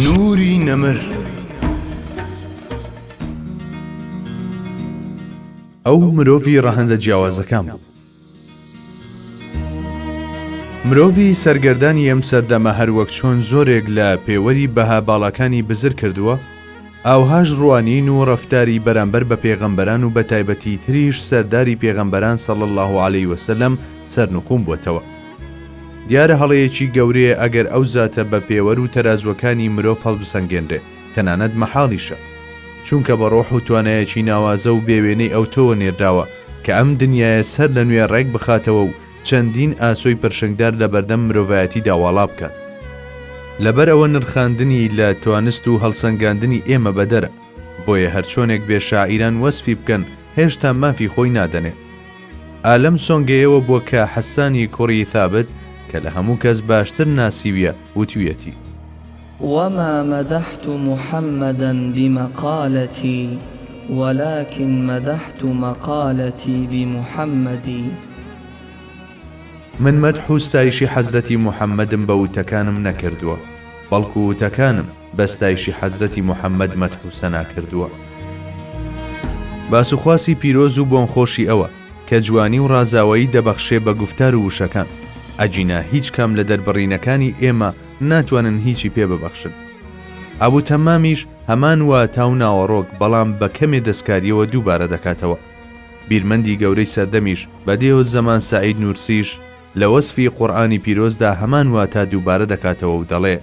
نوری نەمر. ئەو مرۆڤی ڕەهەندە جیاوازەکان بوو. مرۆڤی سەرگەردانی ئەم سەردەمە هەروەک چۆن زۆرێک لە پێوەری بەها باڵەکانی بزر کردووە، ئاوهاش ڕوانین و ڕەفتاری بەرامبەر بە پێغەمبەران و بە تایبەتی تریش سەرداری پێغەمبەران صلی الله علیه وسلم سەرنوخوم بووەتەوە. دیارە هەڵەیەکی گەورەیە ئەگەر ئەو زاتە بە پێوەر و تەرازوەکانی مرۆڤ هەڵبسەنگێنرێ، تەنانەت مەحاڵیشە، چونکە بە ڕۆح و توانایەکی ناوازە و بێوێنەی ئەو تۆوە نێرداوە کە ئەم دنیایە سەر لە نوێ ڕێک بخاتەوە و چەندین ئاسۆی پرشنگدار لە بەردەم مرۆڤایەتیدا واڵا بکات. لەبەر ئەوە نرخاندنی لە توانست و هەڵسەنگاندنی ئێمە بەدەرە، بۆیە هەرچۆنێک بێ شاعیران وەسفی بکەن هێشتا مافی خۆی نادەنێ. ئالەم سۆنگەیەوە بووە کە حەسانی کوڕی ثابت کە لە هەموو کەس باشتر ناسیویە وتویەتی: وما مدحت محمدا بمقالتي ولكن مدحت مقالتي بمحمدي. من مەدح و ستایشی حەزرەتی محەممەدم بە وتەکانم نەکردووە، بەڵکو وتەکانم بە ستایشی حەزرەتی محەممەد مەدح و سەنا کردووە. باسوخواسی پیرۆز و بۆم خۆشی ئەوە کە جوانی و ڕازاوایی دەبەخشێ بە گوفتار و وشەکان، ئەجینا هیچ کەم لە دەربڕینەکانی ئێمە ناتوانن هیچی پێ ببەخشن. ئەبوو تەمامیش هەمان وا تاو ناوەڕۆک بەڵام بە کەمێ دەستکاریەوە دووبارە دەکاتەوە. بیرمەندی گەورەی سەردەمیش بەدێوە زەمان سعید نورسیش لە وەسفی قورئانی پیرۆزدا هەمان وا تا دووبارە دەکاتەوە و دەڵێ: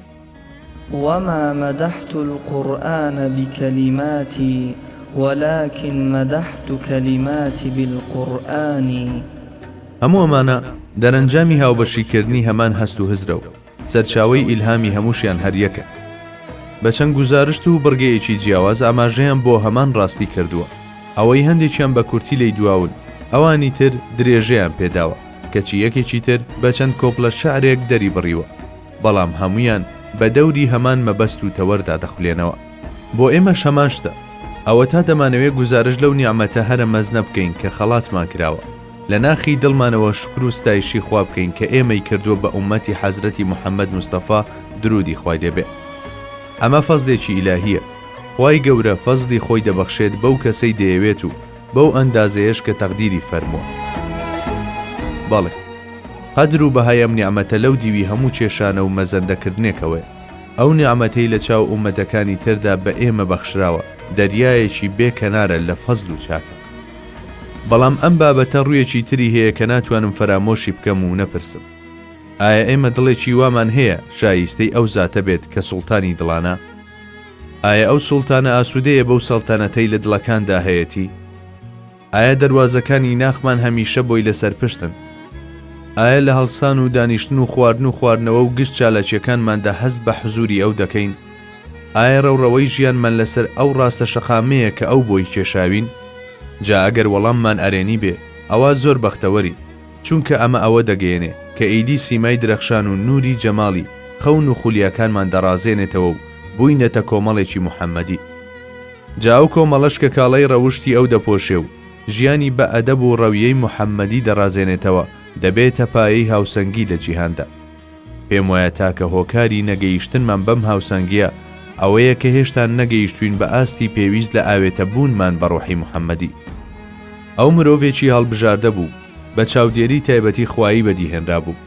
وما مدحت القرآن بكلماتي ولكن مدحت كلماتي بالقرآن. هەموو ئەمانە دەرەنجامی هاوبەشیکردنی هەمان هەست و هزرە و سەرچاوەی ئیلهامی هەمووشیان هەریەکە. بە چەند گوزارشت و بڕگەیەکی جیاواز ئاماژەیان بۆ هەمان ڕاستی کردووە. ئەوەی هەندێکیان بە کورتی لی دواون، ئەوانی تر درێژەیان پێداوە، کەچی یەکێکی تر بە چەند کۆپڵە شعرێک دەری بڕیوە، بەڵام هەمویان بە دەوری هەمان مەبەست و تەوەردا دەخولێنەوە. بۆ ئێمە شەمان شتە، ئەوە تا دەمانەوێت گوزارش لەو نیعمەتە هەرە مەزنە بکەین کە خەڵاتمان کراوە، لە ناخی دڵمانەوە شکر و ستایشی خوا بکەین کە ئێمەی کردووە بە ئومەتی حەزرەتی محەممەد مستەفا درودی خوای دەبێ. ئەمە فەزلێکی ئیلاهیە، خوای گەورە فەزلی خۆی دەبەخشێت بەو کەسەی دەیەوێت و بەو ئەندازەیەش کە تەقدیری فەرمووە. بەڵێ، قەدر و بەهایەم نیعمەتە لەو دیوی هەموو کێشانە و مەزەندەکردنێکەوەی. ئەو نیعمەتەی لە چاو ئومەتەکانی تردا بە ئێمە بەخشراوە دەریایەکی بێکەنارە لە فەزل و چاکە. بەڵام ئەم بابەتە ڕوویەکی تری هەیە کە ناتوانم فەرامۆشی بکەم و نەپرسم. ئایا ئێمە دڵێکی وامان هەیە شایستەی ئەو زاتە بێت کە سوڵتانی دڵانە؟ ئایا ئەو سوڵتانە ئاسوودەیە بەو سەڵتانەتەی لە دڵەکاندا هەیەتی؟ ئایا دەواازەکانی ناخمان هەمیشە بۆی لەسەر پشتن؟ ئایا لە هەڵسان و دانیشتن و خواردنەوە و گشت چالاکیەکانماندا هەست بە حزوری ئەو دەکەین؟ ئایا ڕەوڕەوەی ژیانمان لەسەر ئەو ڕاستە شەقامەیە کە ئەو بۆی کێشاوین؟ جا ئەگەر وەڵاممان ئەرێنی بێ، ئەوە زۆر بەختەوەری، چونکە ئەمە ئەوە دەگەیەنێ کە ئیدی سیمای درەخشان و نوری جەماڵی خەون و خولیاکانمان دەڕازێنێتەوە و بووینەتە کۆمەڵێکی محەممەدی. جا ئەو کۆمەڵەش کە کاڵای ڕەوشتی ئەو دەپۆشێ و ژیانی بە ئەدەب و ڕەویەی محەممەدی دەڕازێنێتەوە دەبێتە پایەی هاوسەنگی لە جیهاندا. پێم وایە تاکە هۆکاری نەگەیشتنمان بەم هاوسەنگیە ئەوەیە کە هێشتا نەگەیشتوین بە ئاستی پێویست لە ئاوێتە بوونمان بە ڕۆحی محەممەدی. ئەو مرۆڤێکی هەڵبژاردە بوو، بە چاودێری تایبەتی خوایی بەدیهێنرا بوو.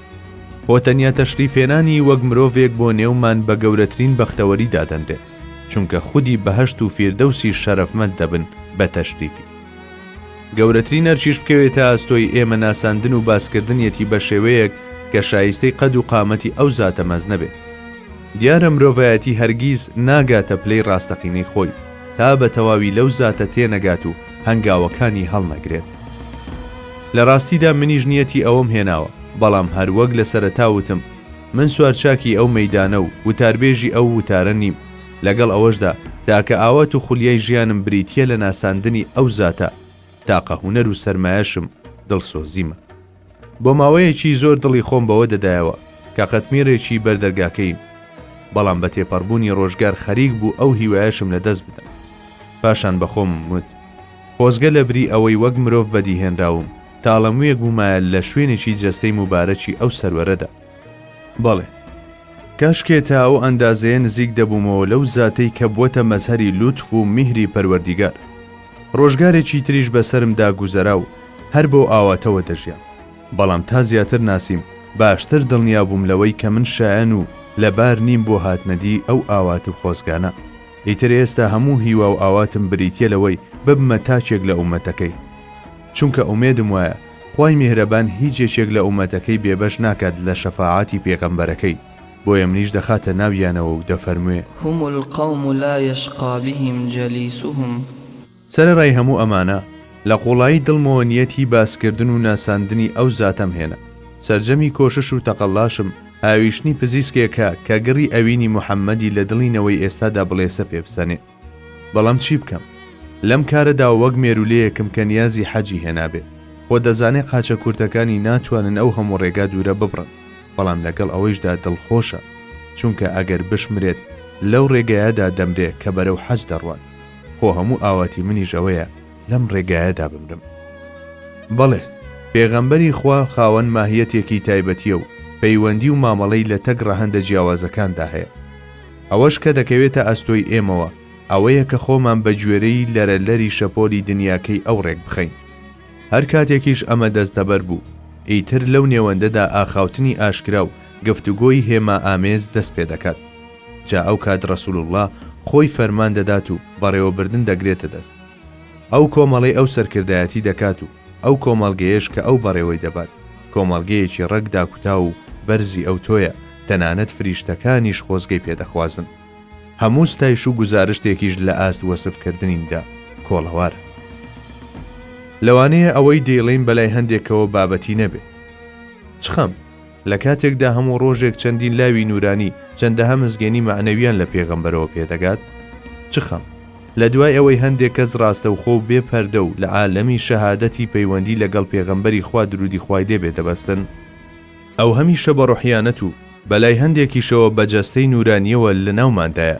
بۆتەنیا تەشریفێنانی وەک مرۆڤێک بۆ نێومان بە گەورەترین بەختەوەری دادەنرێت، چونکە خودی بەهەشت و فیردەوسی شەرەفمەند دەبن بە تەشریفی. گەورەترین ئەرچیش بکەوێتە ئاستۆی ئێمە ناساندن و باسکردنیەتی بە شێوەیەک کە شایستەی قەد و قامەتی ئەو زاتە مەز نەبێت. دیارە مرۆڤایەتی هەرگیز ناگاتە پلەی ڕاستەقینەی خۆی تا بە تەواوی لەو زاتە تێنەگات و هەنگاوەکانی هەڵنەگرێت. لە ڕاستیدا منیش نیەتی ئەوەم هێناوە، بەڵام هەروەک لە سەرەتاوتم من سوارچاکی ئەو مەیدانە و وتاربێژی ئەو وتارە نیم. لەگەڵ ئەوەشدا تاکە ئاوات و خولیای ژیانم بریتیە لە ناساندنی ئەو زاتە، تاقە هونەر و سەرمایەشم دڵسۆزیمە. بۆ ماوەیەکی زۆر دڵی خۆم بەوە دەدایەوە کە قەتمیرێکی بەردەرگاکەیم، بەڵام بە تێپەڕبوونی ڕۆژگار خەریک بوو ئەو هیوایەشم لە دەست بدەم. پاشان بەخۆم وت خۆزگە لە بری ئەوەی وەک مرۆڤ بەدیهێنراوم تاڵەموویەک بوومایە لە شوێنێکی جەستەی موبارەکی ئەو سەروەرەدا. بەڵێ، کاشکێ تا ئەو ئەندازەیە نزیک دەبوومەوە لەو زاتەی کە بووەتە مەزهەری لوتف و میهری پەروەردیگار. ڕۆژگارێکی تریش بەسرمدا گوزەرا و هەر بۆ ئاواتەوە دەژیان. بەڵام تا زیاتر ناسیم باشتر دڵنیا بووم لەوەی کە من شایەن و لەبار نیم بۆ هاتنەدی ئەو ئاوات و خۆزگانە. ئیتر ئێستا هەموو هیوا و ئاواتم بریتە لەوەی ببمە تاچێک لە ئومەتەکەی، چونکە ئومێدم وایە خوای میهرەبان هیچ یەکێک لە ئومەتەکەی بێبەش ناکات لە شەفاعەتی پێغەمبەرەکەی، بۆیە منیش دەخاتە ناویانەوە و دەفەرموێ هم القوم لا يشقى بهم جليسهم. سەرەڕای هەموو ئەمانە لە قوڵایی دڵمەوە نیەتی باسکردن و ناساندنی ئەو زاتەم هێنا. سەرجەمی کۆشش و تەقەڵاشم هاویشتنی پزیسکێکە کە گڕی ئەوینی موحەممەدی لە دڵینەوەی ئێستادا بڵێسە پێبسەنێ. بەڵام چی بکەم؟ لەم کارەدا وەک مێرولەیەکم کە نیازی حەجی هێنابێ. خۆ دەزانێ قاچە کورتەکانی ناتوانن ئەو هەموو ڕێگا دوورە ببڕن، بەڵام لەگەڵ ئەوەیشدا دڵخۆشە، چونکە ئەگەر بشمرێت لەو ڕێگایەدا دەمرێ کە بەرەو حەج دەڕوان. خۆ هەموو ئاواتی منیش ئەوەیە لەم ڕێگایەدا بمرم. بەڵێ پێغەمبەری خوا خاوەن ماهیەتێکی تایبەتیە و پەیوەندی و مامەڵەی لە تەگڕە هەندە جیاوازەکاندا هەیە. ئەوەش کە دەکەوێتە ئەستۆی ئێمەوە ئەوەیە کە خۆمان بە گوێرەی لەرەلەری شەپۆلی دنیاکەی ئەو ڕێک بخەین. هەر کاتێکیش ئەمە دەستەبەر بوو ئیتر لەو نێوەندەدا ئاخاوتنی ئاشکرا و گفتوگۆی هێما ئامێز دەست پێ دەکات. جا ئەو کات ڕەسوول الله خۆی فەرمان دەدات و بەڕێوەبردن دەگرێتە دەست. ئەو کۆمەڵی ئەو سەرکردایەتی دەکات و ئەو کۆمەڵگەیەش کە ئەو بەڕێوەی دەبات کۆمەڵگەیەکی ڕەگدا کوتا و بەرزی ئەو تۆیە، تەنانەت فریشتەکانیش خۆزگەی پێدەخوازن. هەموو ستایش و گزارشتێکیش لە ئاست وەسفکردنیندا کۆڵەوارە. لەوانەیە ئەوەی دێڵین بەلای هەندێکەوە بابەتی نەبێ. چخەم لە کاتێکدا هەموو ڕۆژێک چەندین لاوی نورانی چەندەها مزگەنی معنەویان لە پێغەمبەرەوە پێدەگات. چخەم لە دوای ئەوەی هەندێک کەس ڕاستە و خۆ بێ پەردە و لە عالەمی شەهادەتی پەیوەندی لەگەڵ پێغەمبەری خوا درودی خوای دێ بێتەبەستن، ئەو هەمیشە بە ڕوحیانەت و بەلای هەندێکیشەوە بەجەستەی نورانیەوە لە ناوماندایە